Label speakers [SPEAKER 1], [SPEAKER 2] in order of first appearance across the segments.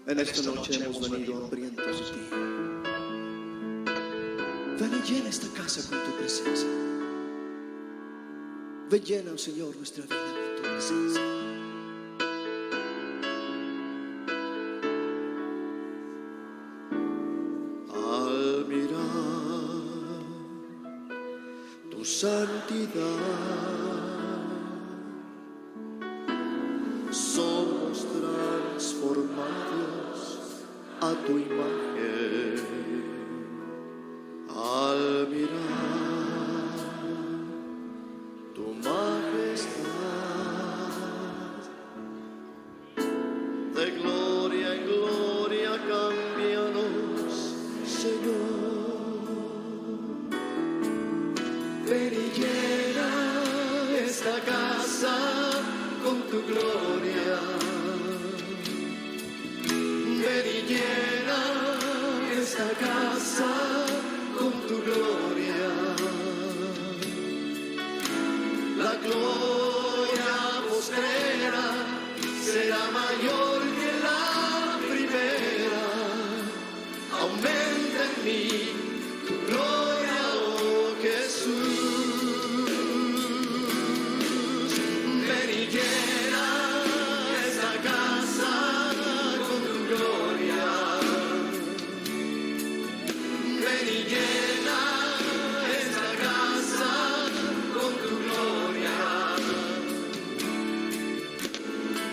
[SPEAKER 1] En esta noche hemos venido hambrientos de ti. Ven y llena esta casa con tu presencia. Ven, llena, oh Señor, nuestra vida con tu presencia. Al mirar tu santidad, somos transformados a tu imagen. Al mirar tu majestad, de gloria en gloria cámbianos, Señor. Ven y llena esta casa con tu gloria. Ven y llena esta casa con tu gloria. La gloria postrera será mayor que la primera. Aumenta en mí tu gloria, oh Jesús. Ven y llena esta casa con tu gloria. Ven y llena esta casa con tu gloria.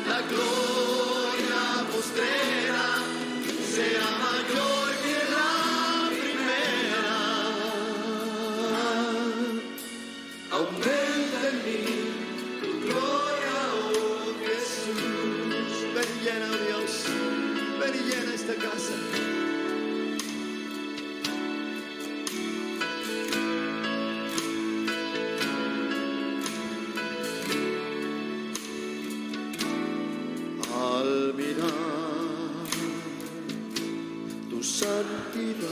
[SPEAKER 1] La gloria postrera será mayor que la primera. Aumenta en mí tu gloria, oh Jesús. Ven y llena, oh Dios, ven y llena esta casa. Al mirar tu santidad,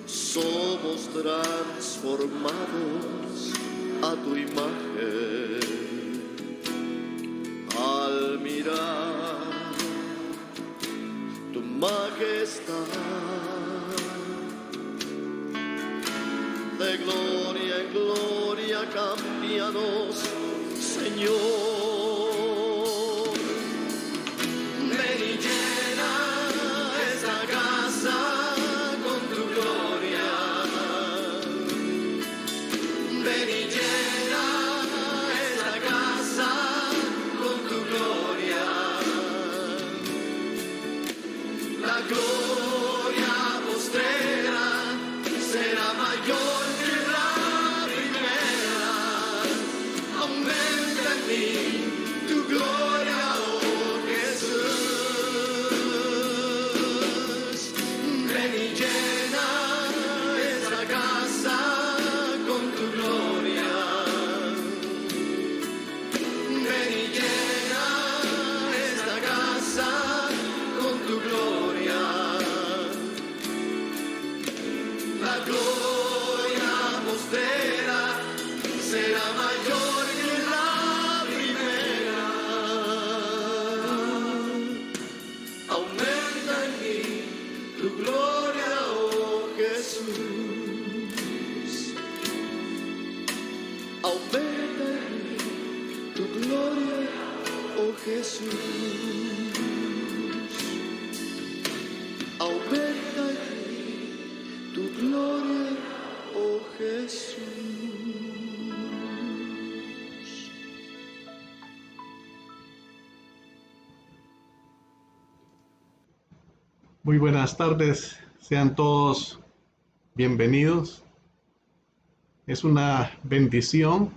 [SPEAKER 1] somos transformados a tu imagen. Al mirar tu majestad, de gloria en gloria cámbianos, Señor. Ven y llena esta casa con tu gloria. Ven y llena esta casa con tu gloria. La gloria postrera será mayor que la primera. Aumenta en mí tu gloria, oh Jesús. Ven y llena esta casa con tu gloria. Ven y llena esta casa con tu gloria. La gloria postrera será mayor que la primera. Aumenta en mí tu gloria, oh Jesús. Aumenta en mí tu gloria, oh Jesús. Aumenta en mí tu gloria, oh Jesús.
[SPEAKER 2] Muy buenas tardes, sean todos bienvenidos. Es una bendición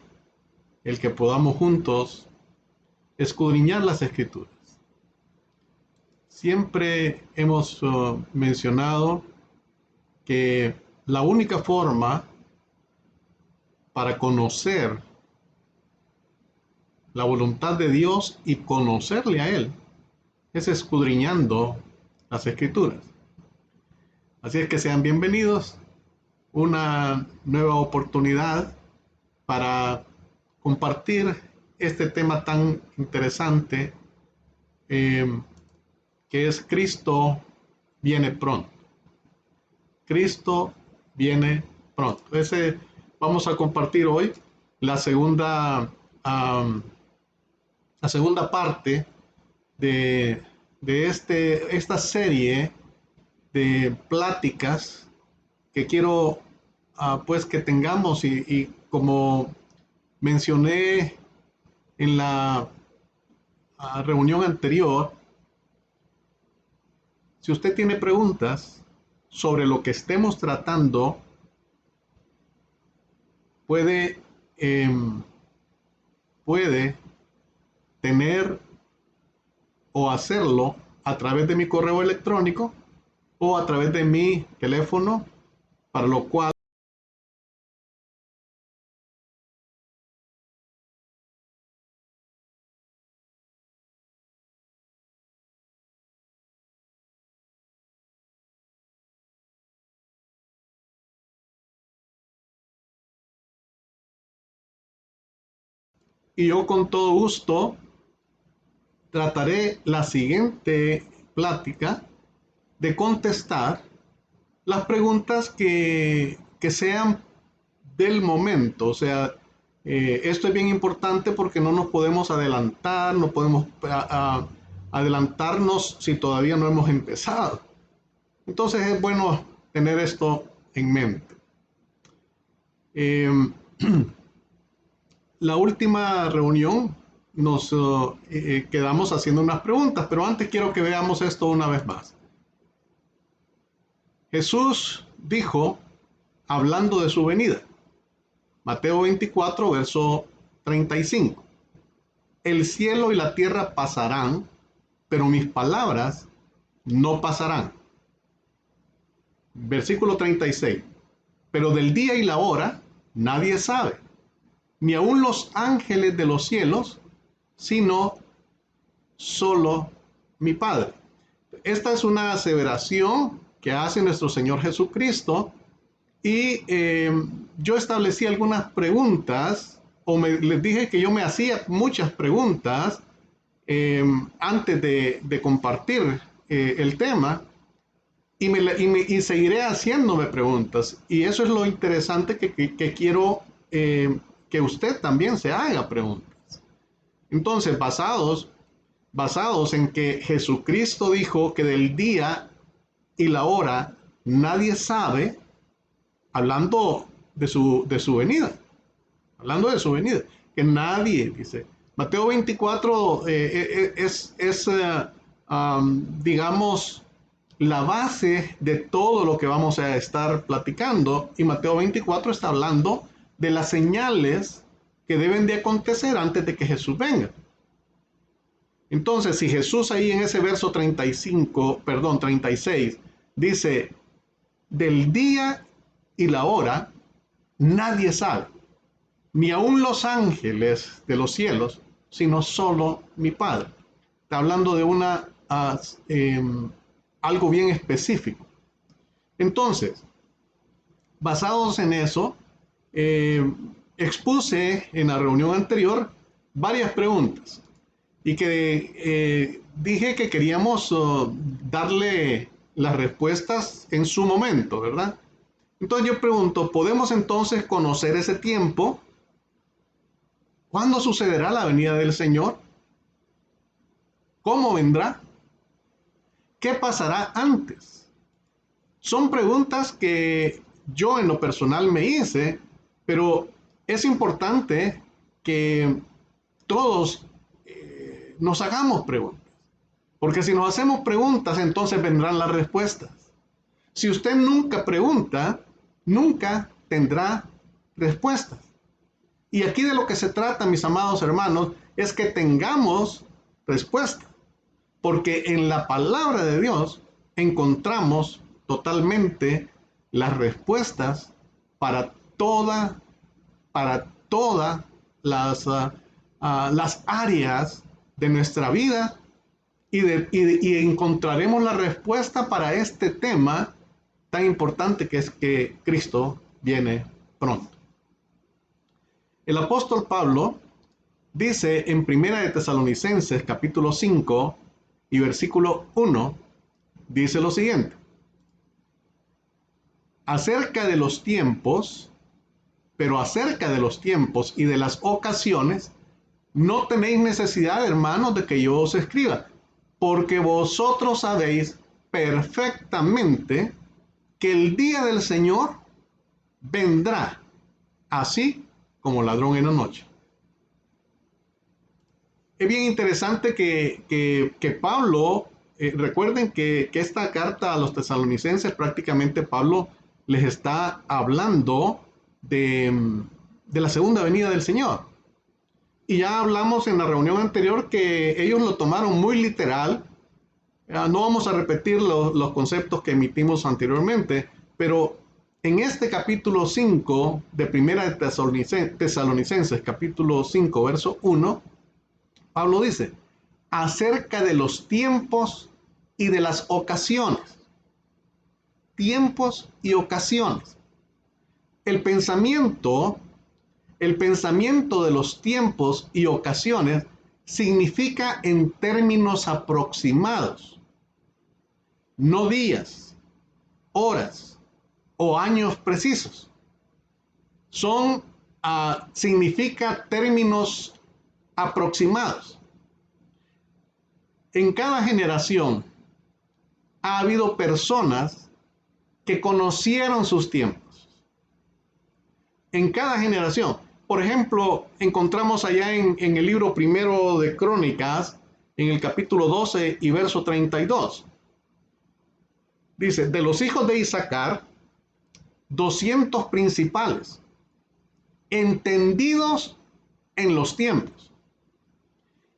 [SPEAKER 2] el que podamos juntos escudriñar las Escrituras. Siempre hemos mencionado que la única forma para conocer la voluntad de Dios y conocerle a Él es escudriñando las Escrituras. Así es que sean bienvenidos, una nueva oportunidad para compartir este tema tan interesante que es Cristo viene pronto. Cristo viene pronto. Vamos a compartir hoy la segunda, la segunda parte de esta serie de pláticas que quiero pues que tengamos y como mencioné en la reunión anterior, si usted tiene preguntas sobre lo que estemos tratando, puede, puede tener o hacerlo a través de mi correo electrónico o a través de mi teléfono, para lo cual y yo con todo gusto trataré la siguiente plática de contestar las preguntas que sean del momento. O sea, esto es bien importante porque no nos podemos adelantar, no podemos adelantarnos si todavía no hemos empezado. Entonces es bueno tener esto en mente. La última reunión nos quedamos haciendo unas preguntas, pero antes quiero que veamos esto una vez más. Jesús dijo, hablando de su venida, Mateo 24, verso 35, el cielo y la tierra pasarán, pero mis palabras no pasarán. Versículo 36, pero del día y la hora nadie sabe, ni aun los ángeles de los cielos, sino solo mi Padre. Esta es una aseveración que hace nuestro Señor Jesucristo y yo establecí algunas preguntas les dije que yo me hacía muchas preguntas antes de compartir el tema y seguiré haciéndome preguntas, y eso es lo interesante que quiero que usted también se haga preguntas. Entonces, basados en que Jesucristo dijo que del día y la hora nadie sabe, hablando de su venida, que nadie, dice. Mateo 24 digamos, la base de todo lo que vamos a estar platicando, y Mateo 24 está hablando de las señales que deben de acontecer antes de que Jesús venga. Entonces, si Jesús ahí en ese verso 36 dice, del día y la hora nadie sabe, ni aun los ángeles de los cielos, sino solo mi Padre. Está hablando de algo bien específico. Entonces, basados en eso, expuse en la reunión anterior varias preguntas y que dije que queríamos darle las respuestas en su momento, ¿verdad? Entonces yo pregunto, ¿podemos entonces conocer ese tiempo? ¿Cuándo sucederá la venida del Señor? ¿Cómo vendrá? ¿Qué pasará antes? Son preguntas que yo en lo personal me hice, pero es importante que todos nos hagamos preguntas. Porque si nos hacemos preguntas, entonces vendrán las respuestas. Si usted nunca pregunta, nunca tendrá respuestas. Y aquí de lo que se trata, mis amados hermanos, es que tengamos respuesta. Porque en la palabra de Dios encontramos totalmente las respuestas para todas las áreas de nuestra vida, y encontraremos la respuesta para este tema tan importante que es que Cristo viene pronto. El apóstol Pablo dice en Primera de Tesalonicenses capítulo 5 y versículo 1 dice lo siguiente: acerca de los tiempos, pero acerca de los tiempos y de las ocasiones, no tenéis necesidad, hermanos, de que yo os escriba, porque vosotros sabéis perfectamente que el día del Señor vendrá así como ladrón en la noche. Es bien interesante que Pablo, recuerden que esta carta a los tesalonicenses, prácticamente Pablo les está hablando de la segunda venida del Señor. Y ya hablamos en la reunión anterior que ellos lo tomaron muy literal. No vamos a repetir los conceptos que emitimos anteriormente, pero en este capítulo 5 de Primera de Tesalonicenses, capítulo 5, verso 1, Pablo dice, acerca de los tiempos y de las ocasiones. Tiempos y ocasiones. El pensamiento de los tiempos y ocasiones significa en términos aproximados, no días, horas o años precisos. Significa términos aproximados. En cada generación ha habido personas que conocieron sus tiempos. En cada generación. Por ejemplo, encontramos allá en el libro primero de Crónicas, en el capítulo 12 y verso 32. Dice, de los hijos de Isaacar, 200 principales, entendidos en los tiempos,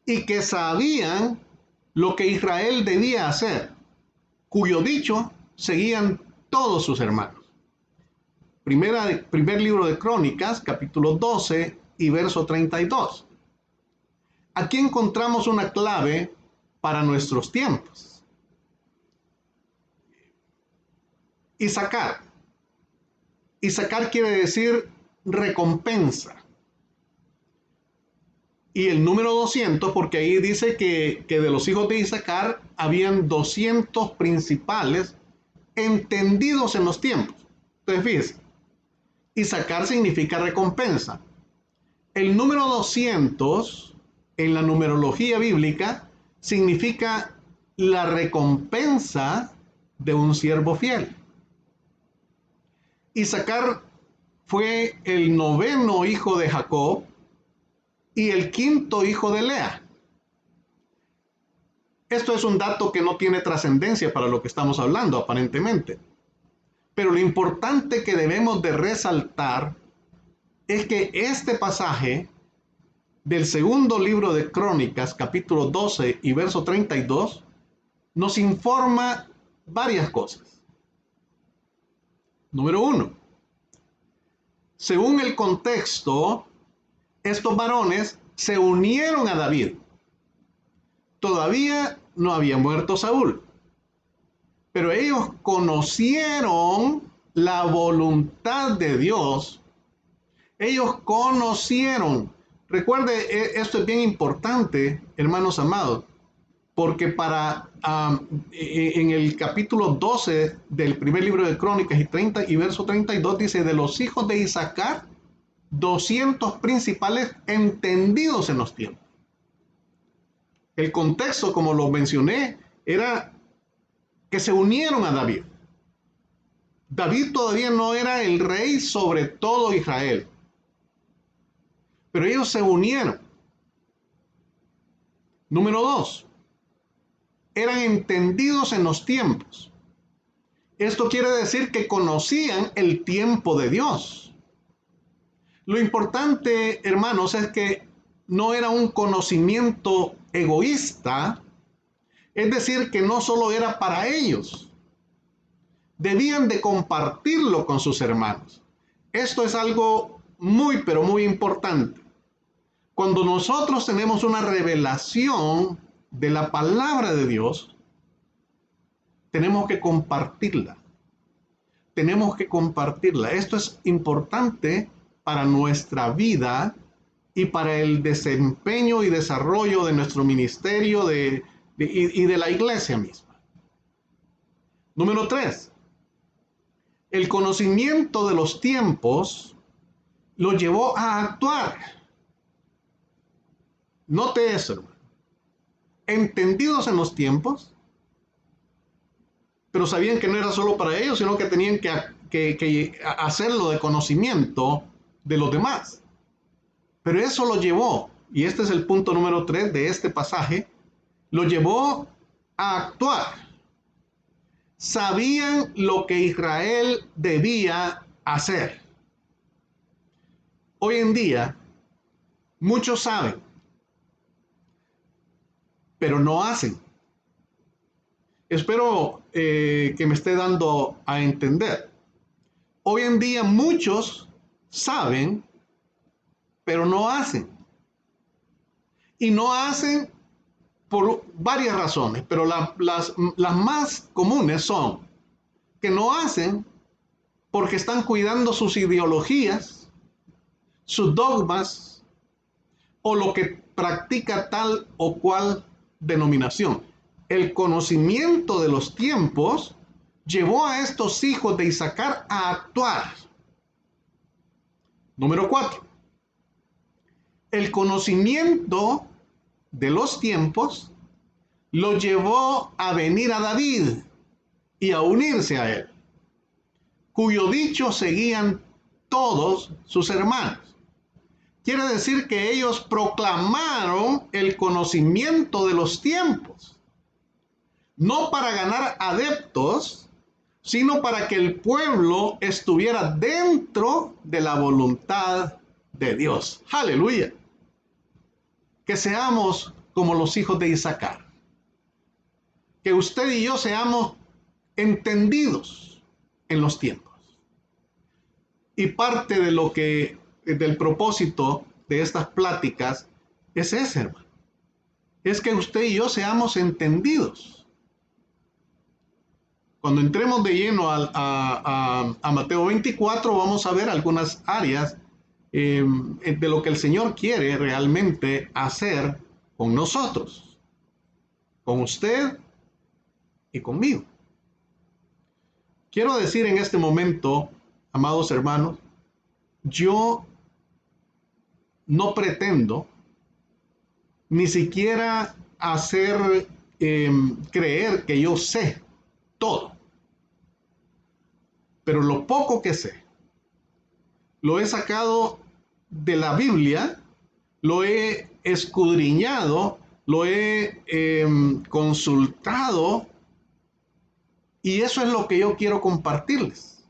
[SPEAKER 2] y que sabían lo que Israel debía hacer, cuyo dicho seguían todos sus hermanos. Primer libro de Crónicas, capítulo 12 y verso 32. Aquí encontramos una clave para nuestros tiempos. Isaacar. Isaacar quiere decir recompensa. Y el número 200, porque ahí dice que de los hijos de Isaacar habían 200 principales entendidos en los tiempos. Entonces, fíjense, Isaacar significa recompensa. El número 200 en la numerología bíblica significa la recompensa de un siervo fiel. Isaacar fue el 9º hijo de Jacob y el 5º hijo de Lea. Esto es un dato que no tiene trascendencia para lo que estamos hablando, aparentemente. Pero lo importante que debemos de resaltar es que este pasaje del segundo libro de Crónicas, capítulo 12 y verso 32, nos informa varias cosas. Número 1. Según el contexto, estos varones se unieron a David. Todavía no había muerto Saúl, pero ellos conocieron la voluntad de Dios. Ellos conocieron. Recuerde, esto es bien importante, hermanos amados, porque en el capítulo 12 del primer libro de Crónicas y verso 32 dice, de los hijos de Isaacar, 200 principales entendidos en los tiempos. El contexto, como lo mencioné, era que se unieron a David. David todavía no era el rey sobre todo Israel, pero ellos se unieron. Número 2, eran entendidos en los tiempos. Esto quiere decir que conocían el tiempo de Dios. Lo importante, hermanos, es que no era un conocimiento egoísta, es decir, que no solo era para ellos. Debían de compartirlo con sus hermanos. Esto es algo muy, pero muy importante. Cuando nosotros tenemos una revelación de la palabra de Dios, tenemos que compartirla. Tenemos que compartirla. Esto es importante para nuestra vida y para el desempeño y desarrollo de nuestro ministerio, de y de la iglesia misma. Número 3. El conocimiento de los tiempos lo llevó a actuar. Note eso, hermano. Entendidos en los tiempos, pero sabían que no era solo para ellos, sino que tenían que hacerlo de conocimiento de los demás. Pero eso lo llevó, y este es el punto número 3 de este pasaje, lo llevó a actuar. Sabían lo que Israel debía hacer. Hoy en día, muchos saben, pero no hacen. Espero que me esté dando a entender. Hoy en día muchos saben, pero no hacen. Y no hacen por varias razones, pero las más comunes son que no hacen porque están cuidando sus ideologías, sus dogmas o lo que practica tal o cual denominación. El conocimiento de los tiempos llevó a estos hijos de Isaacar a actuar. Número 4. El conocimiento de los tiempos lo llevó a venir a David y a unirse a él, cuyo dicho seguían todos sus hermanos. Quiere decir que ellos proclamaron el conocimiento de los tiempos, no para ganar adeptos, sino para que el pueblo estuviera dentro de la voluntad de Dios. Aleluya. Que seamos como los hijos de Isaacar. Que usted y yo seamos entendidos en los tiempos. Y parte de lo que, del propósito de estas pláticas es ese, hermano. Es que usted y yo seamos entendidos. Cuando entremos de lleno a Mateo 24, vamos a ver algunas áreas de lo que el Señor quiere realmente hacer con nosotros, con usted y conmigo. Quiero decir en este momento, amados hermanos, yo no pretendo ni siquiera hacer creer que yo sé todo, pero lo poco que sé lo he sacado de la Biblia, lo he escudriñado, lo he consultado, y eso es lo que yo quiero compartirles.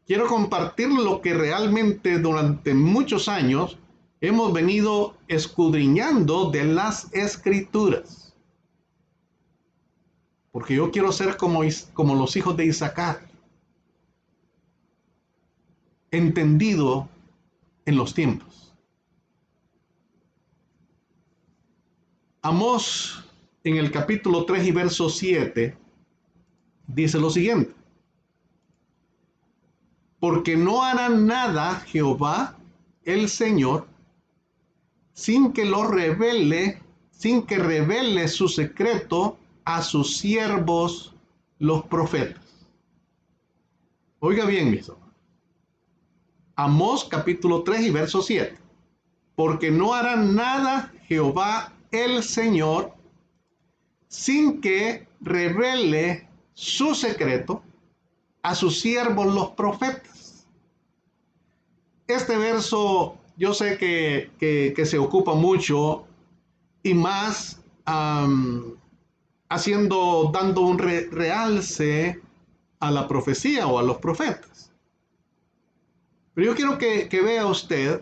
[SPEAKER 2] Quiero compartir lo que realmente durante muchos años hemos venido escudriñando de las Escrituras. Porque yo quiero ser como los hijos de Isaacar, entendido en los tiempos. Amós, en el capítulo 3 y verso 7, dice lo siguiente: porque no hará nada Jehová el Señor sin que revele su secreto a sus siervos los profetas. Oiga bien, mis hermanos. Amós capítulo 3 y verso 7. Porque no hará nada Jehová el Señor sin que revele su secreto a sus siervos los profetas. Este verso yo sé que se ocupa mucho y más dando un realce a la profecía o a los profetas. Pero yo quiero que vea usted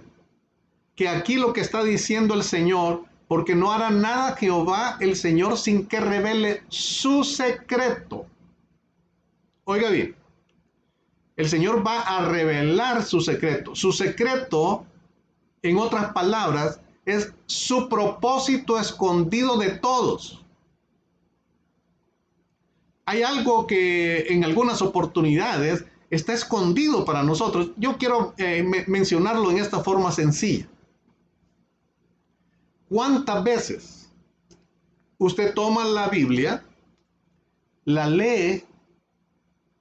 [SPEAKER 2] que aquí lo que está diciendo el Señor, porque no hará nada Jehová el Señor sin que revele su secreto. Oiga bien, el Señor va a revelar su secreto. Su secreto, en otras palabras, es su propósito escondido de todos. Hay algo que en algunas oportunidades está escondido para nosotros. Yo quiero mencionarlo en esta forma sencilla. ¿Cuántas veces usted toma la Biblia, la lee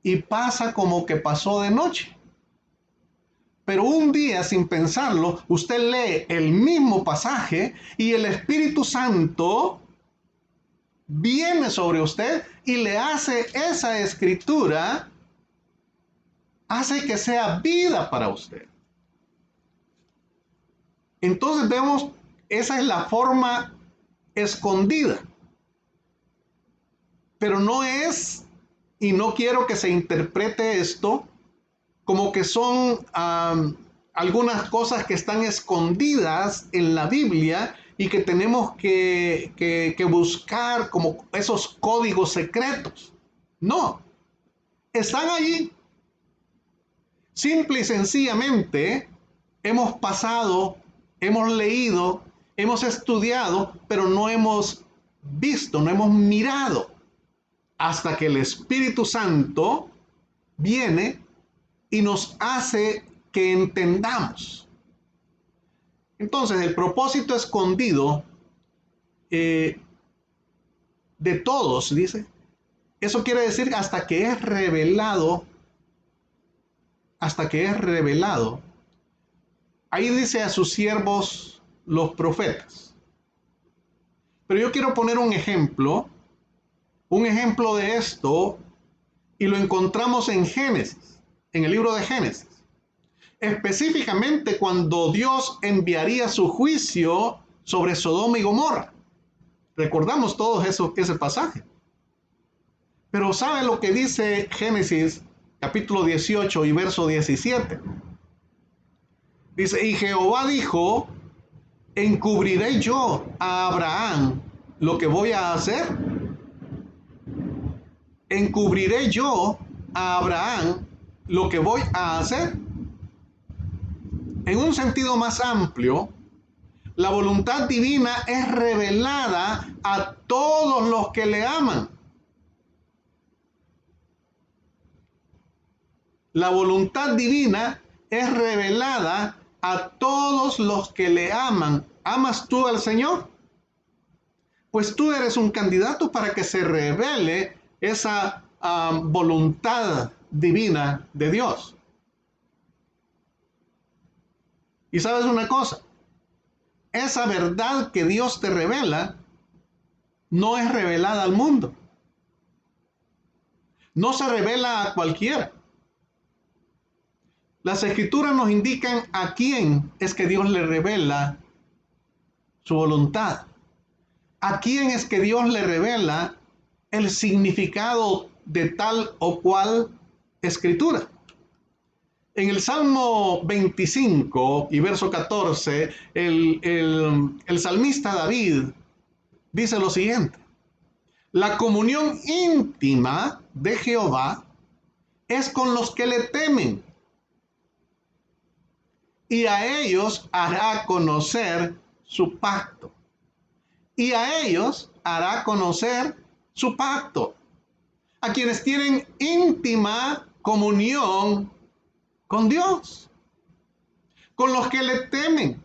[SPEAKER 2] y pasa como que pasó de noche. Pero un día, sin pensarlo, usted lee el mismo pasaje y el Espíritu Santo viene sobre usted y le hace esa escritura, hace que sea vida para usted. Entonces vemos, esa es la forma escondida. Pero no es, y no quiero que se interprete esto como que son algunas cosas que están escondidas en la Biblia y que tenemos que buscar como esos códigos secretos. No, están allí. Simple y sencillamente hemos pasado, hemos leído, hemos estudiado, pero no hemos visto, no hemos mirado hasta que el Espíritu Santo viene y nos hace que entendamos. Entonces, el propósito escondido de todos, dice, eso quiere decir hasta que es revelado, ahí dice a sus siervos los profetas. Pero yo quiero poner un ejemplo de esto, y lo encontramos en Génesis, en el libro de Génesis. Específicamente cuando Dios enviaría su juicio sobre Sodoma y Gomorra. Recordamos todos ese pasaje. Pero ¿sabe lo que dice Génesis capítulo 18 y verso 17? Dice, y Jehová dijo, ¿encubriré yo a Abraham lo que voy a hacer? ¿Encubriré yo a Abraham lo que voy a hacer? En un sentido más amplio, la voluntad divina es revelada a todos los que le aman. La voluntad divina es revelada a todos los que le aman. ¿Amas tú al Señor? Pues tú eres un candidato para que se revele esa voluntad divina de Dios. Y sabes una cosa, esa verdad que Dios te revela no es revelada al mundo. No se revela a cualquiera. Las escrituras nos indican a quién es que Dios le revela su voluntad. A quién es que Dios le revela el significado de tal o cual escritura. En el Salmo 25 y verso 14, el salmista David dice lo siguiente: la comunión íntima de Jehová es con los que le temen, y a ellos hará conocer su pacto. Y a ellos hará conocer su pacto. A quienes tienen íntima comunión con Dios, con los que le temen.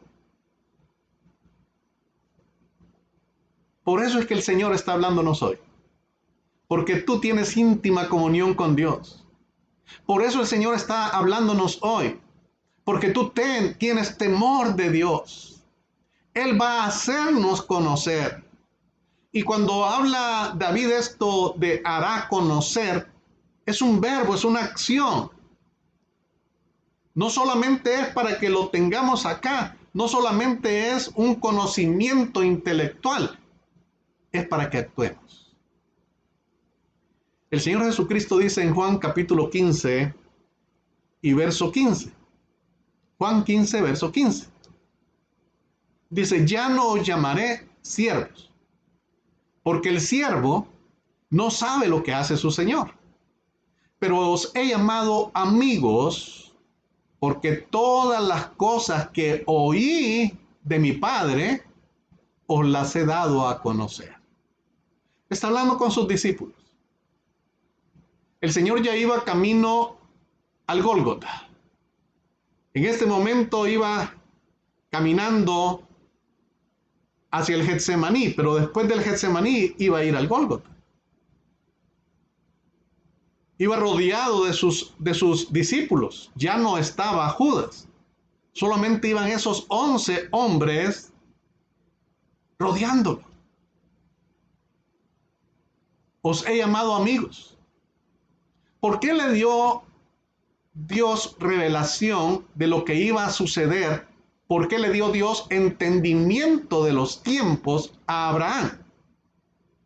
[SPEAKER 2] Por eso es que el Señor está hablándonos hoy, porque tú tienes íntima comunión con Dios. Por eso el Señor está hablándonos hoy, porque tú tienes temor de Dios. Él va a hacernos conocer. Y cuando habla David esto de hará conocer, es un verbo, es una acción. No solamente es para que lo tengamos acá, no solamente es un conocimiento intelectual, es para que actuemos. El Señor Jesucristo dice en Juan capítulo 15 y verso 15. Juan 15, verso 15. Dice, ya no os llamaré siervos, porque el siervo no sabe lo que hace su Señor. Pero os he llamado amigos, porque todas las cosas que oí de mi Padre, os las he dado a conocer. Está hablando con sus discípulos. El Señor ya iba camino al Gólgota. En este momento iba caminando hacia el Getsemaní, pero después del Getsemaní iba a ir al Gólgota. Iba rodeado de sus discípulos, ya no estaba Judas, solamente iban esos 11 hombres rodeándolo. Os he llamado amigos. ¿Por qué le dio Dios revelación de lo que iba a suceder? ¿Por qué le dio Dios entendimiento de los tiempos a Abraham?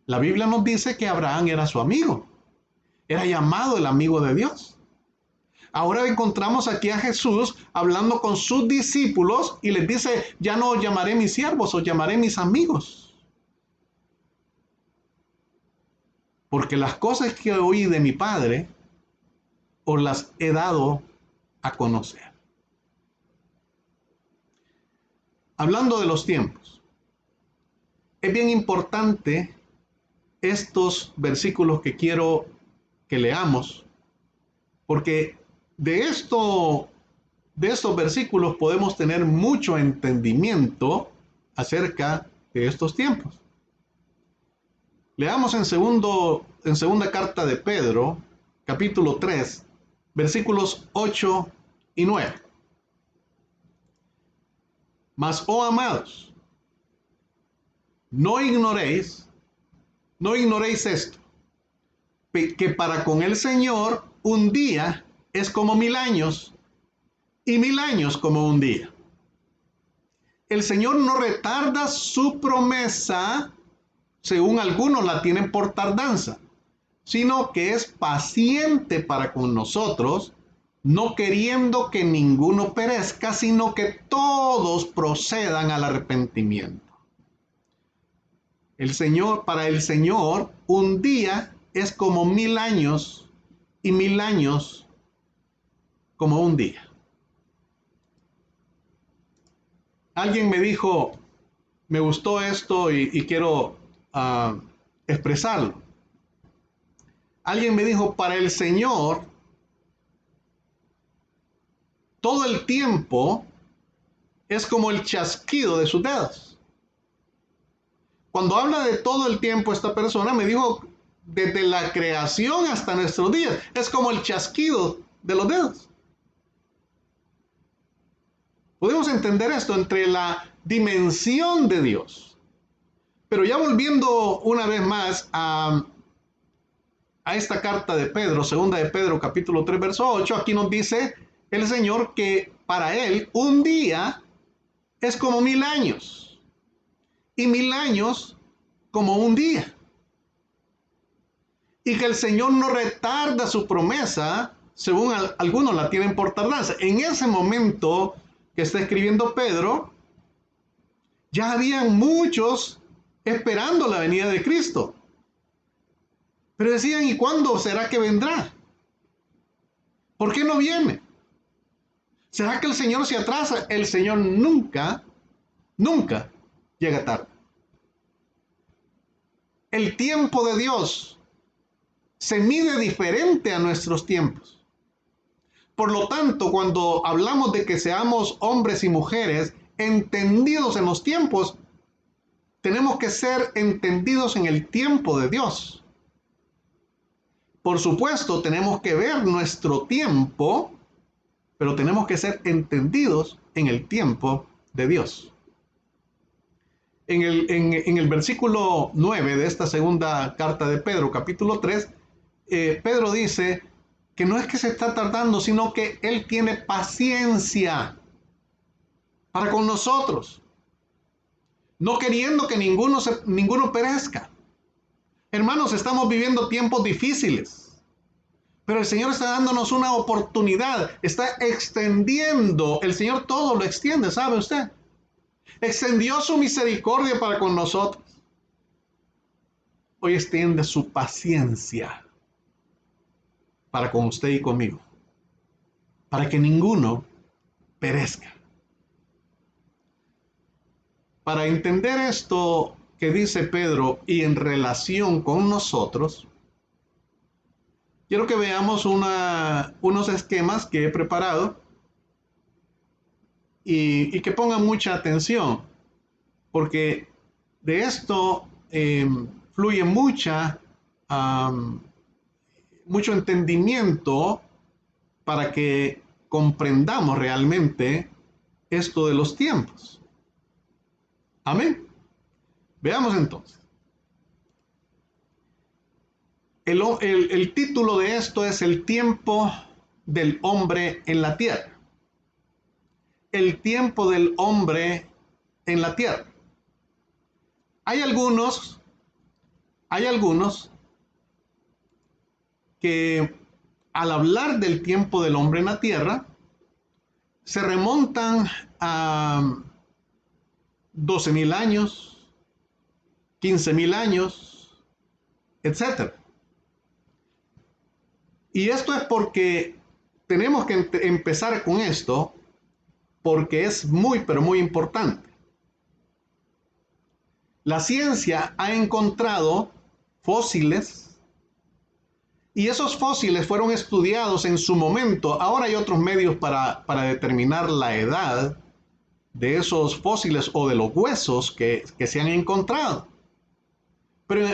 [SPEAKER 2] La Biblia nos dice que Abraham era su amigo. Era llamado el amigo de Dios. Ahora encontramos aquí a Jesús hablando con sus discípulos y les dice, ya no os llamaré mis siervos, os llamaré mis amigos. Porque las cosas que oí de mi Padre, os las he dado a conocer. Hablando de los tiempos, es bien importante estos versículos que quiero que leamos, porque de estos versículos podemos tener mucho entendimiento acerca de estos tiempos. Leamos en segunda carta de Pedro, capítulo 3, versículos 8 y 9. Mas, oh amados, no ignoréis esto, que para con el Señor un día es como 1000 años y 1000 años como un día. El Señor no retarda su promesa, según algunos la tienen por tardanza, sino que es paciente para con nosotros, no queriendo que ninguno perezca, sino que todos procedan al arrepentimiento. Para el Señor, un día es como 1000 años y 1000 años como un día. Alguien me dijo, me gustó esto y quiero expresarlo. Alguien me dijo, para el Señor, todo el tiempo es como el chasquido de sus dedos. Cuando habla de todo el tiempo, esta persona me dijo, desde la creación hasta nuestros días, es como el chasquido de los dedos. Podemos entender esto entre la dimensión de Dios. Pero ya volviendo una vez más a esta carta de Pedro, segunda de Pedro, capítulo 3, verso 8, aquí nos dice el Señor que para Él un día es como 1000 años. Y 1000 años como un día. Y que el Señor no retarda su promesa, según algunos la tienen por tardanza. En ese momento que está escribiendo Pedro, ya habían muchos esperando la venida de Cristo. Pero decían, ¿y cuándo será que vendrá? ¿Por qué no viene? ¿Será que el Señor se atrasa? El Señor nunca llega tarde. El tiempo de Dios se mide diferente a nuestros tiempos. Por lo tanto, cuando hablamos de que seamos hombres y mujeres entendidos en los tiempos, tenemos que ser entendidos en el tiempo de Dios. Por supuesto, tenemos que ver nuestro tiempo, pero tenemos que ser entendidos en el tiempo de Dios. En el versículo 9 de esta segunda carta de Pedro, capítulo 3, Pedro dice que no es que se está tardando, sino que Él tiene paciencia para con nosotros, no queriendo que ninguno perezca. Hermanos, estamos viviendo tiempos difíciles, pero el Señor está dándonos una oportunidad, está extendiendo, el Señor todo lo extiende, ¿sabe usted? Extendió su misericordia para con nosotros. Hoy extiende su paciencia para con usted y conmigo, para que ninguno perezca. Para entender esto que dice Pedro y en relación con nosotros, quiero que veamos unos esquemas que he preparado y que pongan mucha atención, porque De esto fluye mucho entendimiento para que comprendamos realmente esto de los tiempos. Amén. Veamos entonces. El título de esto es el tiempo del hombre en la tierra. El tiempo del hombre en la tierra. Hay algunos que al hablar del tiempo del hombre en la tierra, se remontan a 12,000 años, 15,000 años, etc. Y esto es porque tenemos que empezar con esto, porque es muy, pero muy importante. La ciencia ha encontrado fósiles y esos fósiles fueron estudiados en su momento. Ahora hay otros medios para determinar la edad de esos fósiles o de los huesos que se han encontrado. Pero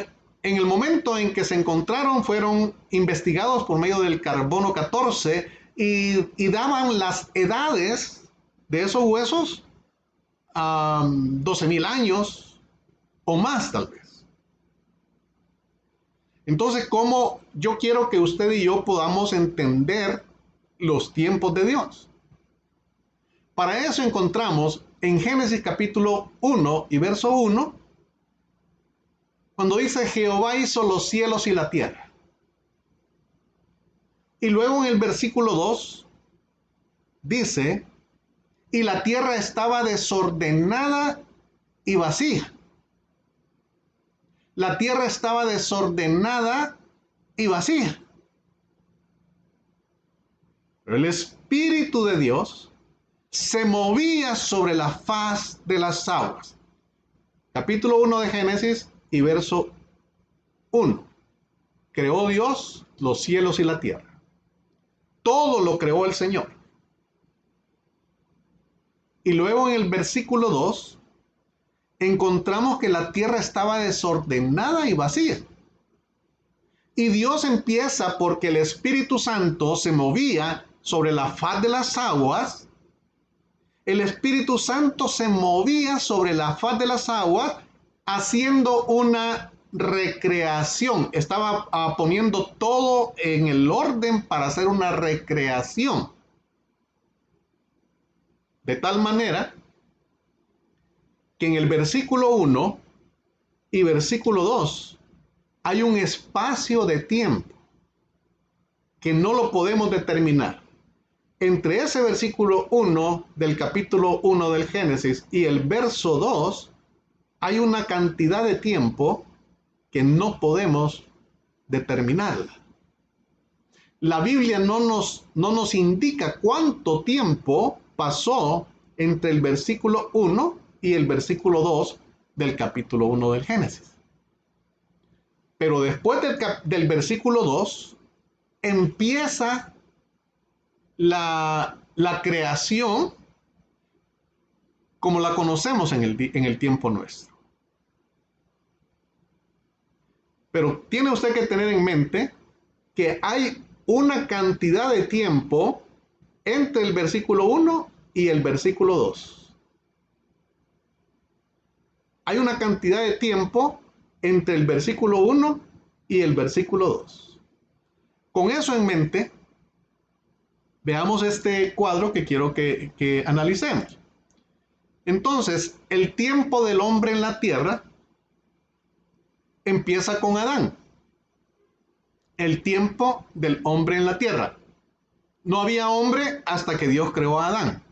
[SPEAKER 2] en el momento en que se encontraron fueron investigados por medio del carbono 14 y daban las edades de esos huesos a 12,000 años o más tal vez. Entonces, ¿cómo yo quiero que usted y yo podamos entender los tiempos de Dios? Para eso encontramos en Génesis capítulo 1 y verso 1, cuando dice Jehová hizo los cielos y la tierra. Y luego en el versículo 2 dice, y la tierra estaba desordenada y vacía. La tierra estaba desordenada y vacía. Pero el Espíritu de Dios se movía sobre la faz de las aguas. Capítulo 1 de Génesis y verso 1. Creó Dios los cielos y la tierra. Todo lo creó el Señor. Y luego en el versículo 2 encontramos que la tierra estaba desordenada y vacía. Y Dios empieza porque el Espíritu Santo se movía sobre la faz de las aguas. El Espíritu Santo se movía sobre la faz de las aguas haciendo una recreación. Estaba poniendo todo en el orden para hacer una recreación. De tal manera que en el versículo 1 y versículo 2 hay un espacio de tiempo que no lo podemos determinar. Entre ese versículo 1 del capítulo 1 del Génesis y el verso 2 hay una cantidad de tiempo que no podemos determinarla. La Biblia no nos indica cuánto tiempo pasó entre el versículo 1 y el versículo 2 del capítulo 1 del Génesis. Pero después del versículo 2 empieza la creación como la conocemos en el tiempo nuestro. Pero tiene usted que tener en mente que hay una cantidad de tiempo entre el versículo 1 y el versículo 2. Hay una cantidad de tiempo entre el versículo 1 y el versículo 2. Con eso en mente, veamos este cuadro que quiero que analicemos. Entonces, el tiempo del hombre en la tierra empieza con Adán. El tiempo del hombre en la tierra. No había hombre hasta que Dios creó a Adán.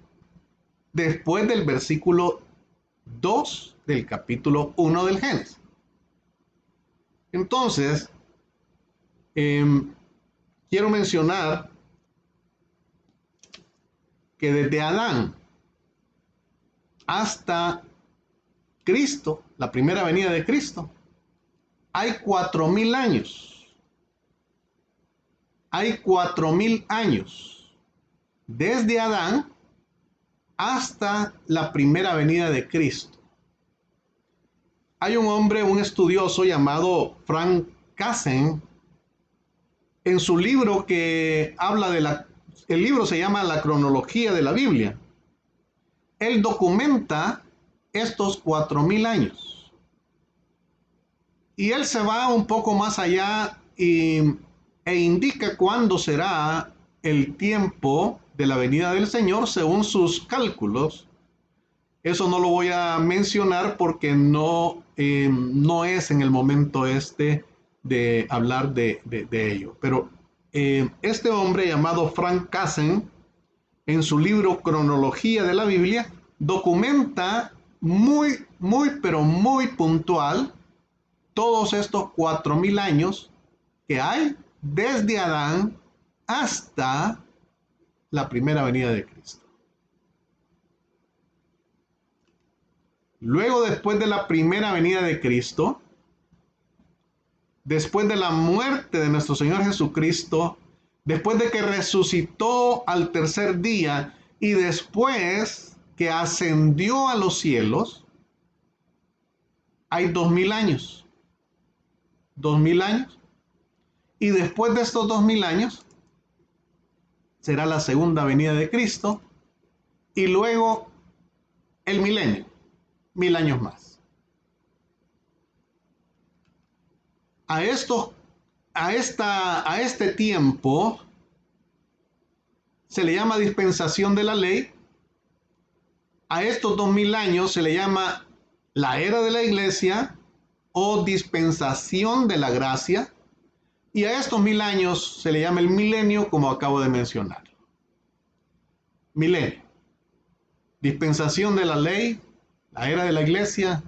[SPEAKER 2] Después del versículo 2 del capítulo 1 del Génesis. Entonces, quiero mencionar que desde Adán hasta Cristo, la primera venida de Cristo, hay 4,000 años. Hay 4,000 años desde Adán hasta la primera venida de Cristo. hay un hombre, un estudioso llamado Frank Cassin, en su libro que habla el libro se llama La cronología de la Biblia. Él documenta estos 4000 años. Y él se va un poco más allá e indica cuándo será el tiempo de la venida del Señor según sus cálculos. Eso no lo voy a mencionar porque no es en el momento de hablar de ello. Pero este hombre llamado Frank Cassin, en su libro Cronología de la Biblia, documenta pero muy puntual todos estos 4000 años que hay desde Adán hasta la primera venida de Cristo. Luego, después de la primera venida de Cristo, después de la muerte de nuestro Señor Jesucristo, después de que resucitó al tercer día y después que ascendió a los cielos, hay 2000 años. 2000 años. Y después de estos 2000 años, será la segunda venida de Cristo y luego el milenio, 1000 años más. A este tiempo se le llama dispensación de la ley. A estos 2000 años se le llama la era de la iglesia o dispensación de la gracia. Y a estos 1000 años se le llama el milenio, como acabo de mencionar. Milenio. Dispensación de la ley, la era de la iglesia,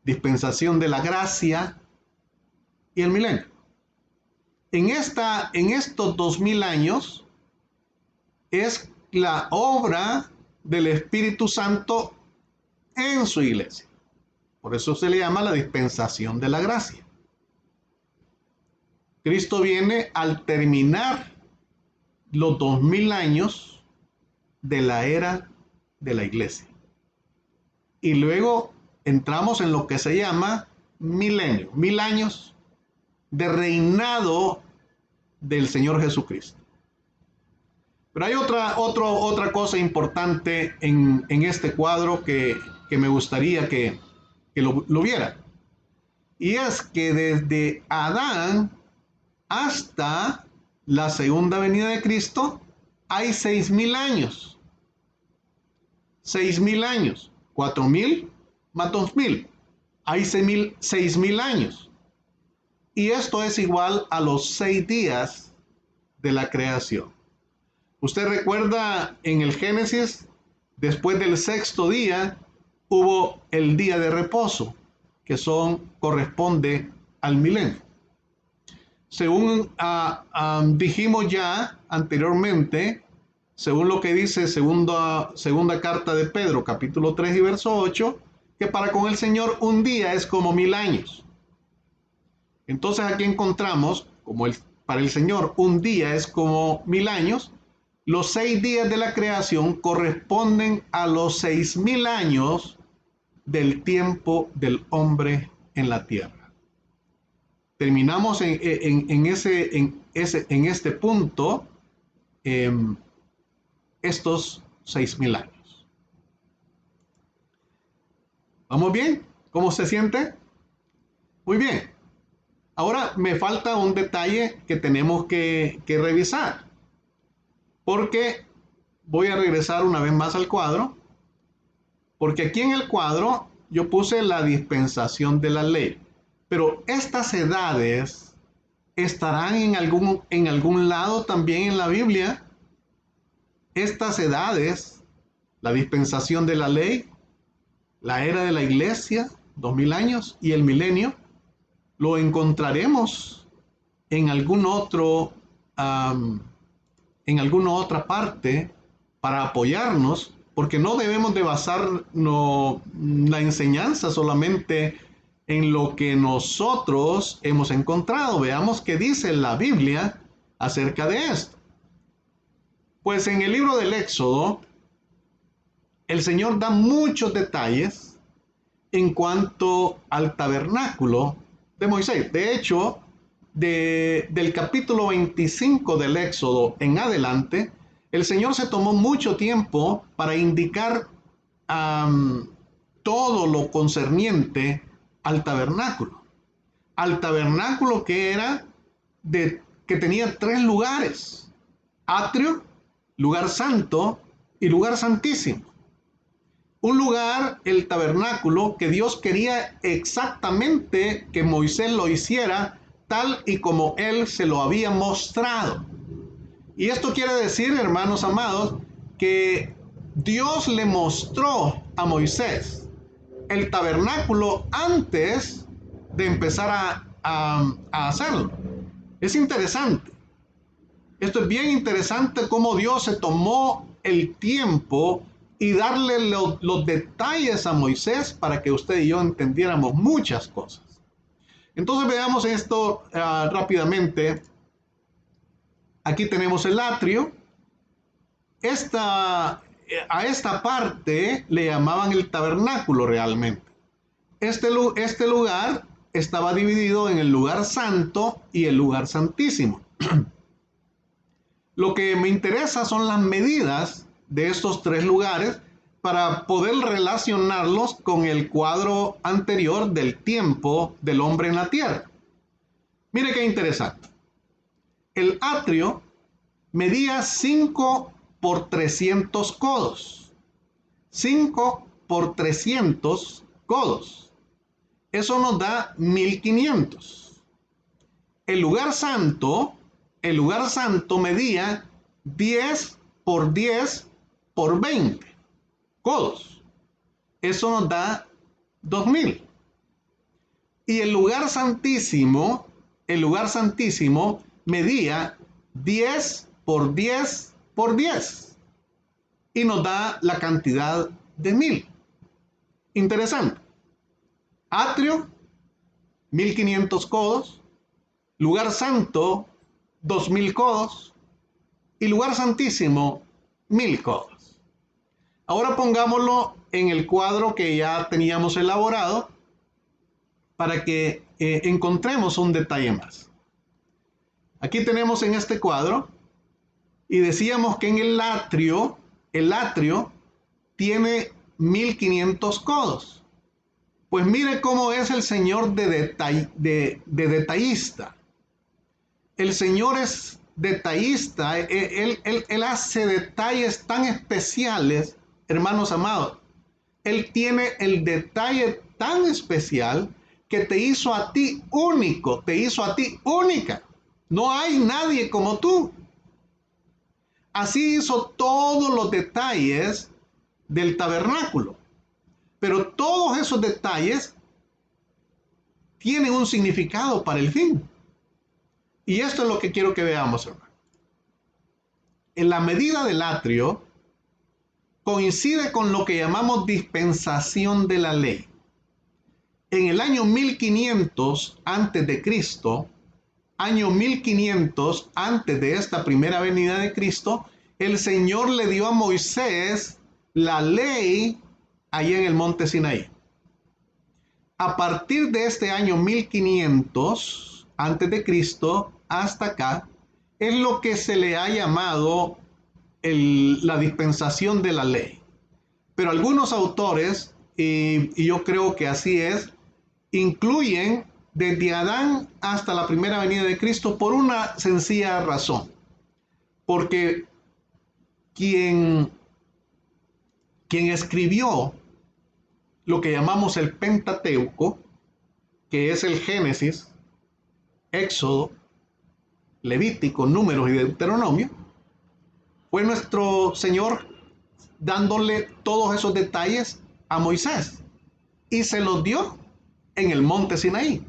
[SPEAKER 2] dispensación de la gracia y el milenio. En estos 2000 años es la obra del Espíritu Santo en su iglesia. Por eso se le llama la dispensación de la gracia. Cristo viene al terminar los 2000 años de la era de la iglesia. Y luego entramos en lo que se llama milenio, 1000 años de reinado del Señor Jesucristo. Pero hay otra cosa importante en este cuadro que me gustaría que lo viera. Y es que desde Adán hasta la segunda venida de Cristo hay 6000 años. 6000 años. 4000 más 2000. Hay 6000 años. Y esto es igual a los 6 días de la creación. Usted recuerda en el Génesis, después del sexto día, hubo el día de reposo, que corresponde al milenio. Según dijimos ya anteriormente, según lo que dice segunda carta de Pedro, capítulo 3 y verso 8, que para con el Señor un día es como 1000 años. Entonces aquí encontramos, para el Señor un día es como 1000 años, los 6 días de la creación corresponden a los 6000 años del tiempo del hombre en la tierra. Terminamos en este punto estos 6000 años. ¿Vamos bien? ¿Cómo se siente? Muy bien. Ahora me falta un detalle que tenemos que revisar, porque voy a regresar una vez más al cuadro, porque aquí en el cuadro yo puse la dispensación de la ley, pero estas edades estarán en algún lado también en la Biblia. Estas edades, la dispensación de la ley, la era de la iglesia, 2000 años, y el milenio, lo encontraremos en alguna otra parte para apoyarnos, porque no debemos de basar la enseñanza solamente en lo que nosotros hemos encontrado. Veamos qué dice la Biblia acerca de esto. Pues en el libro del Éxodo, el Señor da muchos detalles en cuanto al tabernáculo de Moisés. De hecho, del capítulo 25 del Éxodo en adelante, el Señor se tomó mucho tiempo para indicar todo lo concerniente al tabernáculo. Al tabernáculo que tenía tres lugares: atrio, lugar santo y lugar santísimo. Un lugar, el tabernáculo, que Dios quería exactamente que Moisés lo hiciera tal y como él se lo había mostrado. Y esto quiere decir, hermanos amados, que Dios le mostró a Moisés el tabernáculo antes de empezar a hacerlo. Es interesante. Esto es bien interesante cómo Dios se tomó el tiempo y darle los detalles a Moisés para que usted y yo entendiéramos muchas cosas. Entonces veamos esto rápidamente. Aquí tenemos el atrio. A esta parte le llamaban el tabernáculo realmente. Este lugar estaba dividido en el lugar santo y el lugar santísimo. Lo que me interesa son las medidas de estos tres lugares para poder relacionarlos con el cuadro anterior del tiempo del hombre en la tierra. Mire qué interesante. El atrio medía 5 por 300 codos. 5 por 300 codos. Eso nos da 1500. El lugar santo medía 10 por 10 por 20 codos. Eso nos da 2000. Y el lugar santísimo medía 10 por 10 por 10 y nos da la cantidad de 1000. Interesante. Atrio, 1500 codos. Lugar santo, 2000 codos. Y lugar santísimo, 1000 codos. Ahora pongámoslo en el cuadro que ya teníamos elaborado para que encontremos un detalle más. Aquí tenemos en este cuadro, y decíamos que en el atrio tiene 1500 codos. Pues mire cómo es el Señor de detallista. El Señor es detallista. Él hace detalles tan especiales, hermanos amados. Él tiene el detalle tan especial que te hizo a ti único, te hizo a ti única. No hay nadie como tú. Así hizo todos los detalles del tabernáculo. Pero todos esos detalles tienen un significado para el fin. Y esto es lo que quiero que veamos, hermano. En la medida del atrio coincide con lo que llamamos dispensación de la ley. En el año 1500 antes de Cristo, año 1500 antes de esta primera venida de Cristo, el Señor le dio a Moisés la ley allí en el monte Sinaí. A partir de este año 1500 antes de Cristo hasta acá, es lo que se le ha llamado la dispensación de la ley. Pero algunos autores, y yo creo que así es, incluyen desde Adán hasta la primera venida de Cristo por una sencilla razón. Porque quien escribió lo que llamamos el Pentateuco, que es el Génesis, Éxodo, Levítico, Números y Deuteronomio, fue nuestro Señor dándole todos esos detalles a Moisés y se los dio en el monte Sinaí.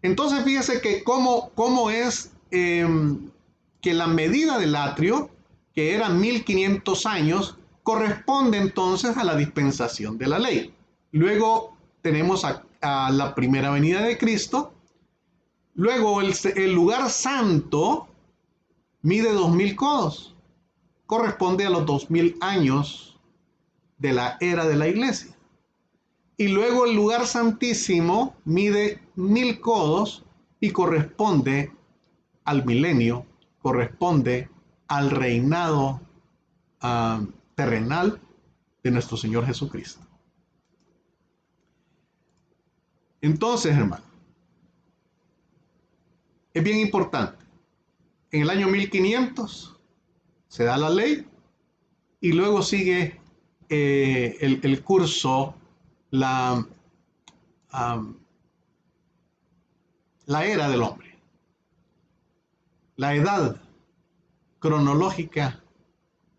[SPEAKER 2] Entonces fíjese que cómo es que la medida del atrio, que eran 1500 años, corresponde entonces a la dispensación de la ley. Luego tenemos a la primera venida de Cristo. Luego el lugar santo mide 2000 codos. Corresponde a los 2000 años de la era de la iglesia. Y luego el lugar santísimo mide 1000 codos y corresponde al milenio, corresponde al reinado terrenal de nuestro Señor Jesucristo. Entonces, hermano, es bien importante. En el año 1500 se da la ley y luego sigue el curso, la era del hombre, la edad cronológica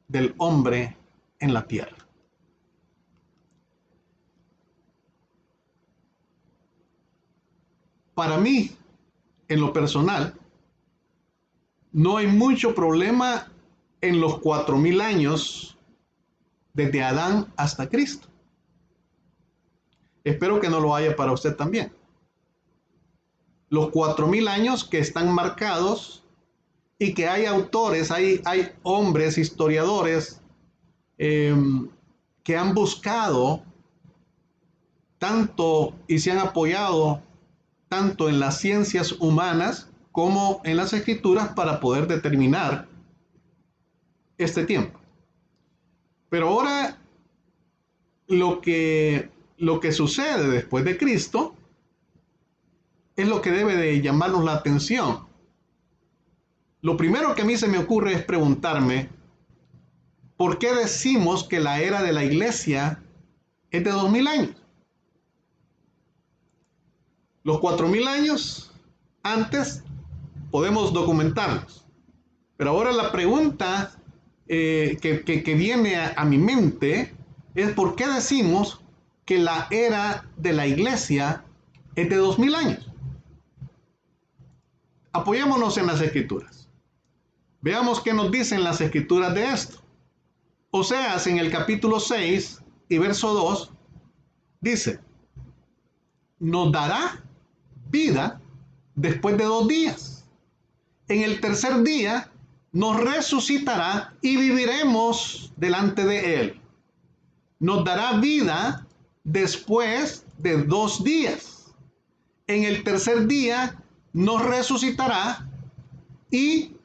[SPEAKER 2] del hombre en la tierra. Para mí, en lo personal, no hay mucho problema en los 4000 años desde Adán hasta Cristo. Espero que no lo haya para usted también. Los 4000 años que están marcados y que hay autores, hay hombres, historiadores que han buscado tanto y se han apoyado tanto en las ciencias humanas como en las escrituras para poder determinar este tiempo. Pero ahora lo que sucede después de Cristo es lo que debe de llamarnos la atención. Lo primero que a mí se me ocurre es preguntarme, ¿por qué decimos que la era de la iglesia es de 2000 años? Los 4000 años antes podemos documentarlos. Pero ahora la pregunta que viene a mi mente es ¿por qué decimos que la era de la iglesia es de 2000 años? Apoyémonos en las escrituras. Veamos qué nos dicen las escrituras de esto. Oseas en el capítulo 6 y verso 2 dice, nos dará vida después de 2 días. En el tercer día nos resucitará y viviremos delante de él. Nos dará vida después de 2 días. En el tercer día nos resucitará y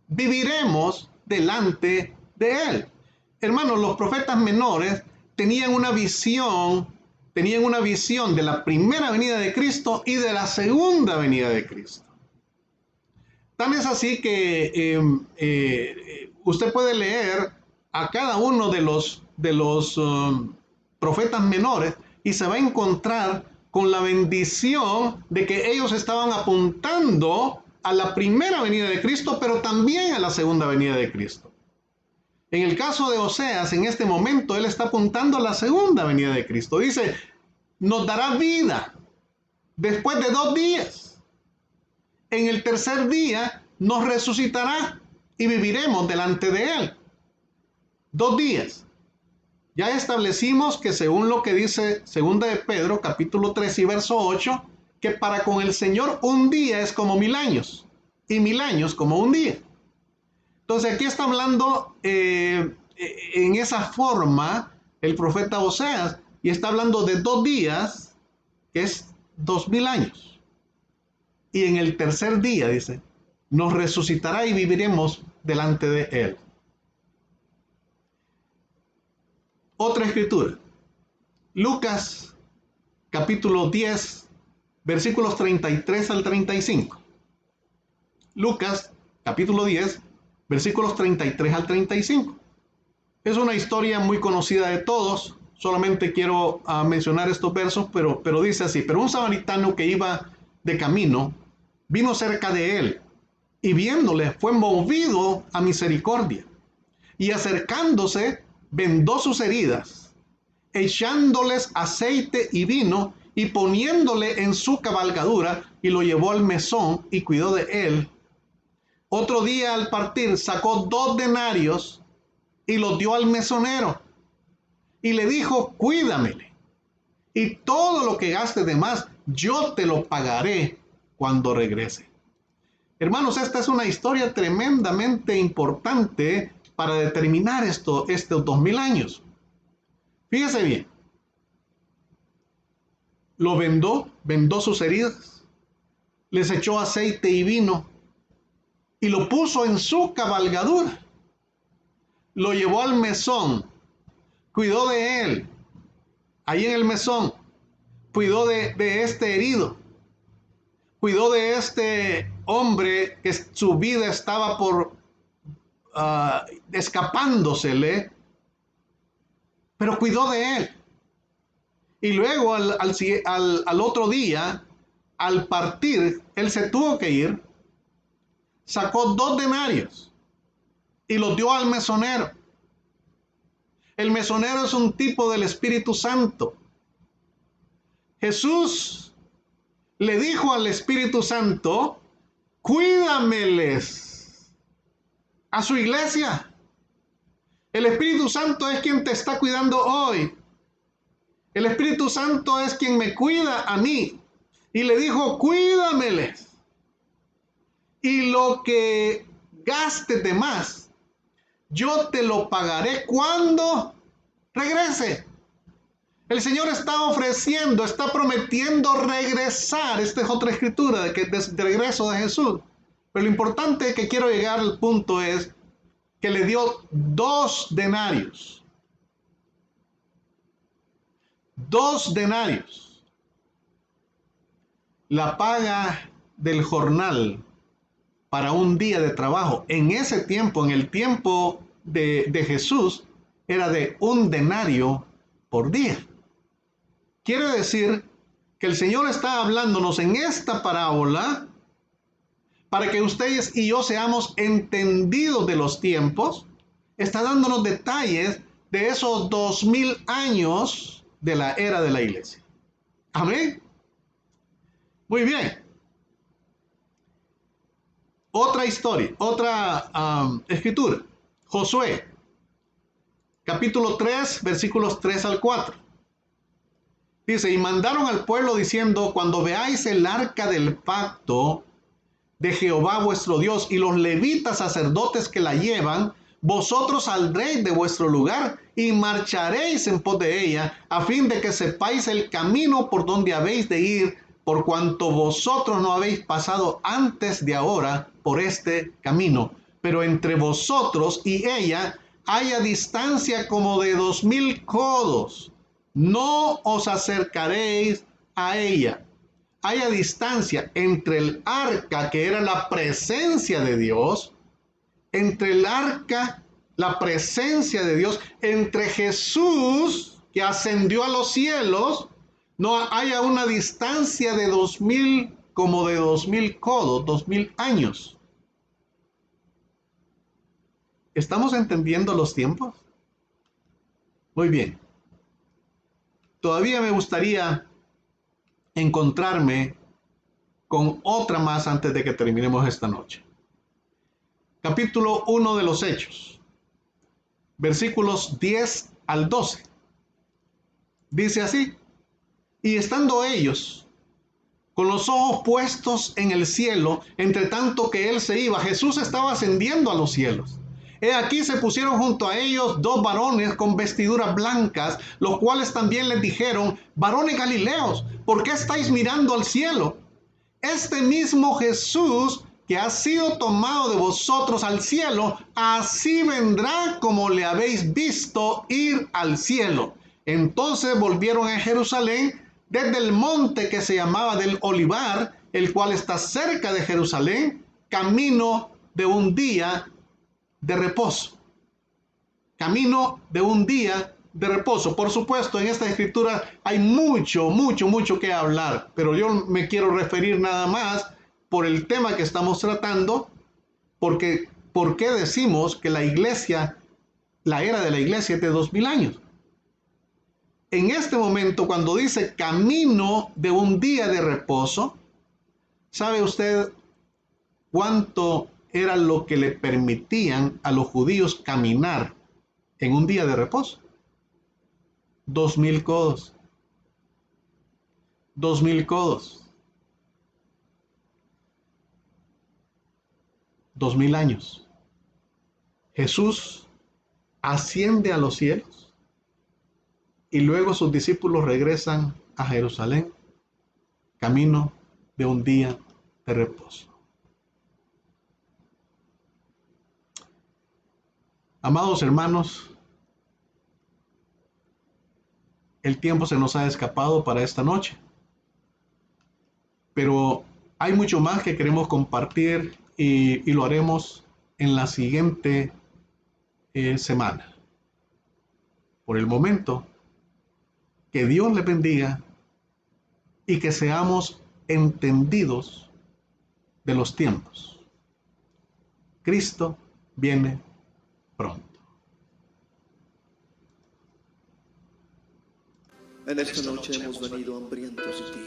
[SPEAKER 2] viviremos delante de él. Hermanos, los profetas menores tenían una visión de la primera venida de Cristo y de la segunda venida de Cristo. Tan es así que usted puede leer a cada uno de los profetas menores y se va a encontrar con la bendición de que ellos estaban apuntando a la primera venida de Cristo, pero también a la segunda venida de Cristo. En el caso de Oseas, en este momento, él está apuntando a la segunda venida de Cristo. Dice, nos dará vida después de 2 días. En el tercer día nos resucitará y viviremos delante de él. 2 días. Ya establecimos que según lo que dice 2 de Pedro, capítulo 3 y verso 8, que para con el Señor un día es como 1000 años y 1000 años como un día. Entonces aquí está hablando en esa forma el profeta Oseas y está hablando de 2 días, que es 2000 años. Y en el tercer día, dice, nos resucitará y viviremos delante de él. Otra escritura, Lucas capítulo 10, versículos 33 al 35. Lucas capítulo 10, versículos 33 al 35. Es una historia muy conocida de todos, solamente quiero mencionar estos versos, pero dice así, pero un samaritano que iba de camino, vino cerca de él, y viéndole fue movido a misericordia, y acercándose, vendó sus heridas, echándoles aceite y vino, y poniéndole en su cabalgadura, y lo llevó al mesón, y cuidó de él. Otro día al partir sacó 2 denarios y los dio al mesonero y le dijo, cuídamele y todo lo que gaste de más yo te lo pagaré cuando regrese. Hermanos, esta es una historia tremendamente importante para determinar estos 2000 años. Fíjese bien, lo vendó sus heridas, les echó aceite y vino y lo puso en su cabalgadura. Lo llevó al mesón, cuidó de él, ahí en el mesón, cuidó de este herido, cuidó de este hombre que su vida estaba por escapándosele, pero cuidó de él. Y luego al otro día, al partir, él se tuvo que ir, sacó 2 denarios y los dio al mesonero. El mesonero es un tipo del Espíritu Santo. Jesús le dijo al Espíritu Santo: cuídameles a su iglesia. El Espíritu Santo es quien te está cuidando hoy. El Espíritu Santo es quien me cuida a mí. Y le dijo: cuídameles. Y lo que gastes de más, yo te lo pagaré cuando regrese. El Señor está ofreciendo, está prometiendo regresar. Esta es otra escritura de regreso de Jesús. Pero lo importante que quiero llegar al punto es que le dio 2 denarios. 2 denarios. La paga del jornal para un día de trabajo. En ese tiempo, en el tiempo de Jesús, era de 1 denario por día. Quiere decir que el Señor está hablándonos en esta parábola para que ustedes y yo seamos entendidos de los tiempos. Está dándonos detalles de esos 2000 años de la era de la iglesia. Amén. Muy bien. Otra historia, otra escritura. Josué, capítulo 3, versículos 3 al 4. Dice: y mandaron al pueblo diciendo: cuando veáis el arca del pacto de Jehová vuestro Dios y los levitas sacerdotes que la llevan, vosotros saldréis de vuestro lugar y marcharéis en pos de ella, a fin de que sepáis el camino por donde habéis de ir, por cuanto vosotros no habéis pasado antes de ahora por este camino. Pero entre vosotros y ella haya distancia como de 2000 codos. No os acercaréis a ella. Haya distancia entre el arca, que era la presencia de Dios, entre el arca, la presencia de Dios, entre Jesús, que ascendió a los cielos, no haya una distancia de 2000, como de 2000 codos, 2000 años. ¿Estamos entendiendo los tiempos? Muy bien. Todavía me gustaría encontrarme con otra más antes de que terminemos esta noche. Capítulo 1 de los Hechos, versículos 10 al 12. Dice así: y estando ellos con los ojos puestos en el cielo, entre tanto que él se iba, Jesús estaba ascendiendo a los cielos. He aquí se pusieron junto a ellos 2 varones con vestiduras blancas, los cuales también les dijeron: varones galileos, ¿por qué estáis mirando al cielo? Este mismo Jesús que ha sido tomado de vosotros al cielo, así vendrá como le habéis visto ir al cielo. Entonces volvieron a Jerusalén desde el monte que se llamaba del Olivar, el cual está cerca de Jerusalén, camino de un día de reposo. Camino de un día de reposo. Por supuesto, en esta escritura hay mucho que hablar, pero yo me quiero referir nada más por el tema que estamos tratando, porque ¿por qué decimos que la iglesia, la era de la iglesia es de 2000 años? En este momento, cuando dice camino de un día de reposo, ¿sabe usted cuánto era lo que le permitían a los judíos caminar en un día de reposo? 2000 codos. 2000 codos. 2000 años. Jesús asciende a los cielos y luego sus discípulos regresan a Jerusalén camino de un día de reposo. Amados hermanos, el tiempo se nos ha escapado para esta noche, pero hay mucho más que queremos compartir y lo haremos en la siguiente semana. Por el momento, que Dios les bendiga y que seamos entendidos de los tiempos. Cristo viene pronto.
[SPEAKER 1] En esta noche hemos venido hambrientos de ti.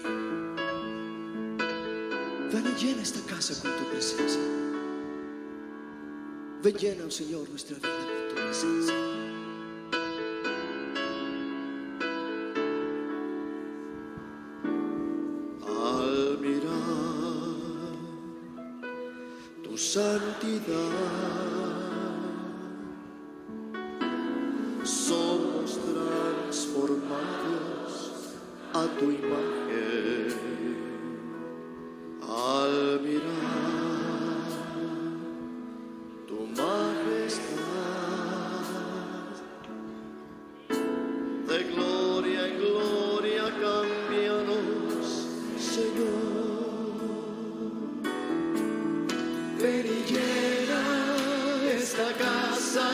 [SPEAKER 1] Ven y llena esta casa con tu presencia. Ven, llena, oh Señor, nuestra vida con tu presencia. Al mirar tu santidad, somos transformados a tu imagen. Al mirar tu majestad, de gloria en gloria cámbianos, Señor. Ven y llena esta casa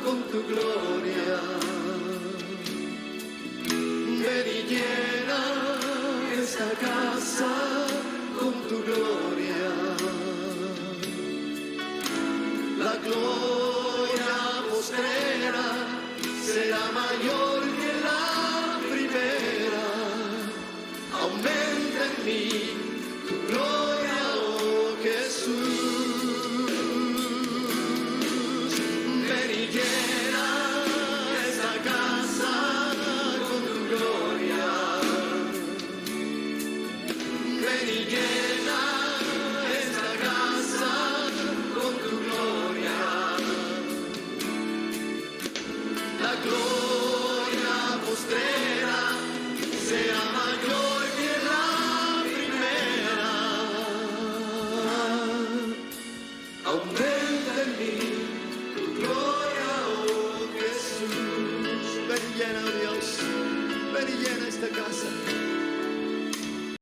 [SPEAKER 1] con tu gloria. Ven y llena esta casa con tu gloria. La gloria postrera será mayor